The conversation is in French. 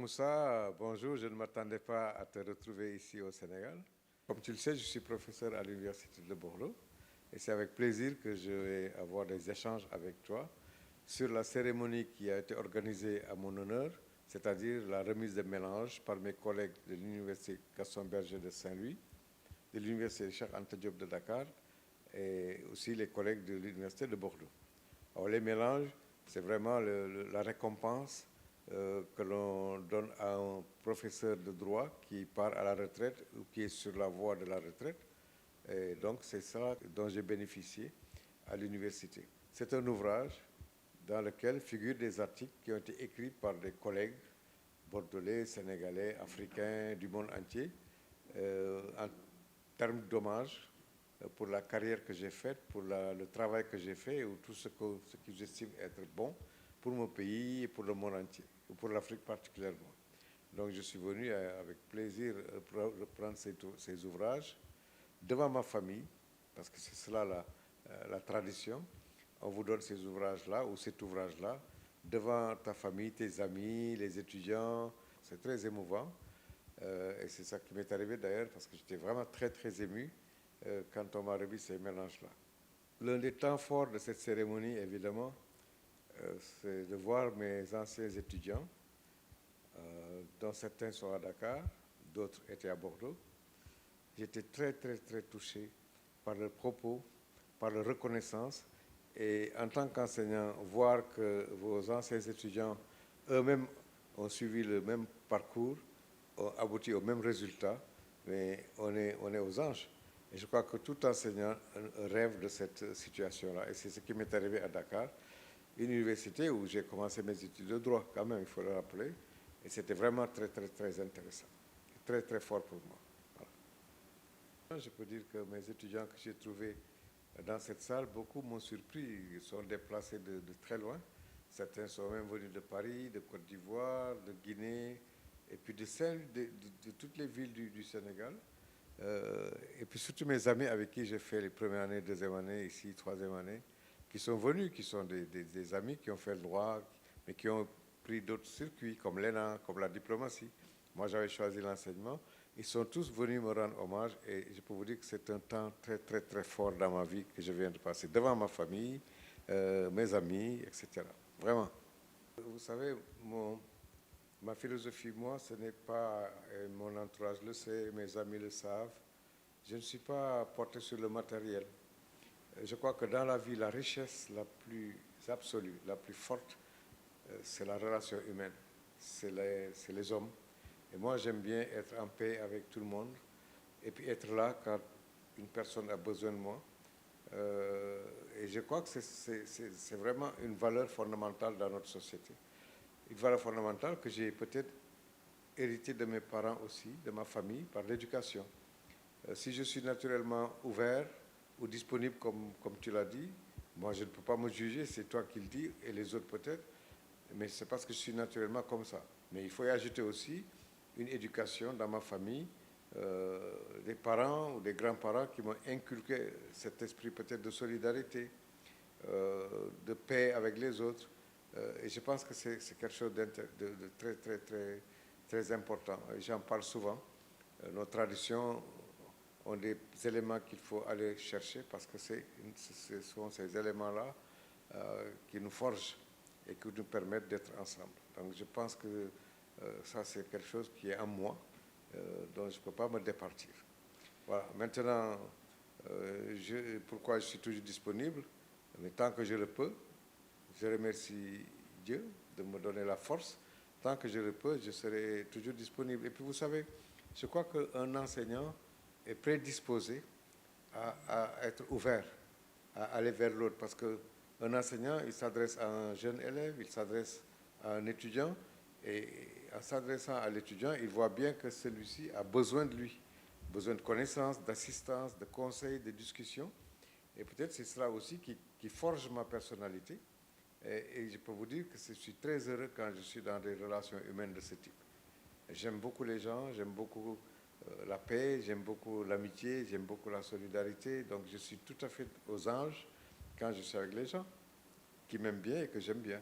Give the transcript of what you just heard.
Moussa, bonjour, je ne m'attendais pas à te retrouver ici au Sénégal. Comme tu le sais, je suis professeur à l'Université de Bordeaux et c'est avec plaisir que je vais avoir des échanges avec toi sur la cérémonie qui a été organisée à mon honneur, c'est-à-dire la remise de mélanges par mes collègues de l'Université Gaston Berger de Saint-Louis, de l'Université Cheikh Anta Diop de Dakar et aussi les collègues de l'Université de Bordeaux. Alors, les mélanges, c'est vraiment la récompense que l'on donne à un professeur de droit qui part à la retraite ou qui est sur la voie de la retraite. Et donc, c'est ça dont j'ai bénéficié à l'université. C'est un ouvrage dans lequel figurent des articles qui ont été écrits par des collègues bordelais, sénégalais, africains, du monde entier, en termes d'hommage pour la carrière que j'ai faite, pour le travail que j'ai fait, ou tout ce que j'estime être bon pour mon pays et pour le monde entier, ou pour l'Afrique particulièrement. Donc je suis venu avec plaisir reprendre ces ouvrages devant ma famille, parce que c'est cela la tradition. On vous donne ces ouvrages-là, ou cet ouvrage-là, devant ta famille, tes amis, les étudiants. C'est très émouvant. Et c'est ça qui m'est arrivé d'ailleurs, parce que j'étais vraiment très, très ému quand on m'a remis ces mélanges-là. L'un des temps forts de cette cérémonie, évidemment, c'est de voir mes anciens étudiants, dont certains sont à Dakar, d'autres étaient à Bordeaux. J'étais très, très, très touché par leurs propos, par leur reconnaissance. Et en tant qu'enseignant, voir que vos anciens étudiants eux-mêmes ont suivi le même parcours, ont abouti au même résultat, mais on est aux anges. Et je crois que tout enseignant rêve de cette situation-là. Et c'est ce qui m'est arrivé à Dakar, une université où j'ai commencé mes études de droit, quand même, il faut le rappeler. Et c'était vraiment très, très, très intéressant. Très, très fort pour moi. Voilà. Je peux dire que mes étudiants que j'ai trouvés dans cette salle, beaucoup m'ont surpris. Ils sont déplacés de très loin. Certains sont même venus de Paris, de Côte d'Ivoire, de Guinée, et puis de toutes les villes du Sénégal. Et puis surtout mes amis avec qui j'ai fait les premières années, deuxième année, ici, troisième année, qui sont venus, qui sont des amis qui ont fait le droit, mais qui ont pris d'autres circuits, comme l'ENA, comme la diplomatie. Moi, j'avais choisi l'enseignement. Ils sont tous venus me rendre hommage et je peux vous dire que c'est un temps très, très, très fort dans ma vie que je viens de passer, devant ma famille, mes amis, etc. Vraiment. Vous savez, ma philosophie, moi, ce n'est pas, mon entourage le sait, mes amis le savent, je ne suis pas porté sur le matériel. Je crois que dans la vie, la richesse la plus absolue, la plus forte, c'est la relation humaine, c'est les hommes. Et moi, j'aime bien être en paix avec tout le monde et puis être là quand une personne a besoin de moi. Et je crois que c'est vraiment une valeur fondamentale dans notre société. Une valeur fondamentale que j'ai peut-être héritée de mes parents aussi, de ma famille, par l'éducation. Si je suis naturellement ouvert ou disponible, comme tu l'as dit, moi, je ne peux pas me juger, c'est toi qui le dis, et les autres peut-être, mais c'est parce que je suis naturellement comme ça. Mais il faut y ajouter aussi une éducation dans ma famille, des parents ou des grands-parents qui m'ont inculqué cet esprit peut-être de solidarité, de paix avec les autres. Et je pense que c'est quelque chose de très, très, très, très important. J'en parle souvent. Nos traditions ont des éléments qu'il faut aller chercher parce que ce sont ces éléments-là qui nous forgent et qui nous permettent d'être ensemble. Donc je pense que ça, c'est quelque chose qui est en moi, dont je ne peux pas me départir. Voilà. Maintenant, pourquoi je suis toujours disponible? Mais tant que je le peux, je remercie Dieu de me donner la force. Tant que je le peux, je serai toujours disponible. Et puis vous savez, je crois qu'un enseignant est prédisposé à être ouvert, à aller vers l'autre. Parce qu'un enseignant, il s'adresse à un jeune élève, il s'adresse à un étudiant, et en s'adressant à l'étudiant, il voit bien que celui-ci a besoin de lui, besoin de connaissances, d'assistance, de conseils, de discussions. Et peut-être c'est cela aussi qui forge ma personnalité. Et je peux vous dire que je suis très heureux quand je suis dans des relations humaines de ce type. J'aime beaucoup les gens, j'aime beaucoup la paix, j'aime beaucoup l'amitié, j'aime beaucoup la solidarité. Donc je suis tout à fait aux anges quand je suis avec les gens qui m'aiment bien et que j'aime bien.